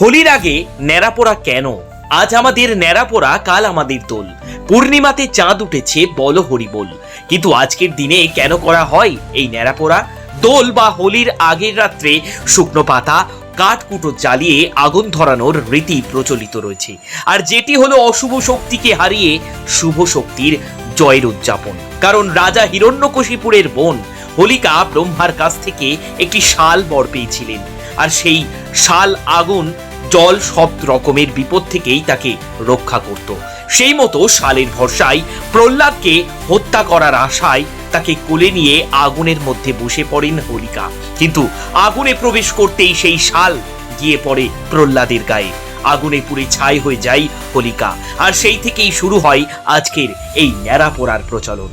হোলির আগে ন্যাড়াপোড়া কেন? আজ আমাদের ন্যাড়াপোড়া, কাল আমাদের দোল। পূর্ণিমাতে চাঁদ উঠেছে, বলো হরি বল। কিন্তু আজকের দিনে কেন করা হয় এই ন্যাড়াপোড়া? দোল বা হোলির আগের রাত্রে শুকনো পাতা, কাঠকুটো জ্বালিয়ে আগুন ধরানোর রীতি প্রচলিত রয়েছে, আর যেটি হলো অশুভ শক্তিকে হারিয়ে শুভ শক্তির জয়ের উদযাপন। কারণ রাজা হিরণ্যকশিপুরের বোন হোলিকা ব্রহ্মার কাছ থেকে একটি শাল বর পেয়েছিলেন, আর সেই শাল আগুন, জল সব রকমের বিপদ থেকেই তাকে রক্ষা করত। সেই মতো শালের ভরসায় প্রহ্লাদকে হত্যা করার আশায় তাকে কোলে নিয়ে আগুনের মধ্যে বসে পড়েন হোলিকা। কিন্তু আগুনে প্রবেশ করতেই সেই শাল গিয়ে পড়ে প্রহ্লাদের গায়ে। আগুনে পুড়ে ছাই হয়ে যায় হোলিকা, আর সেই থেকেই শুরু হয় আজকের এই ন্যাড়াপোড়ার প্রচলন।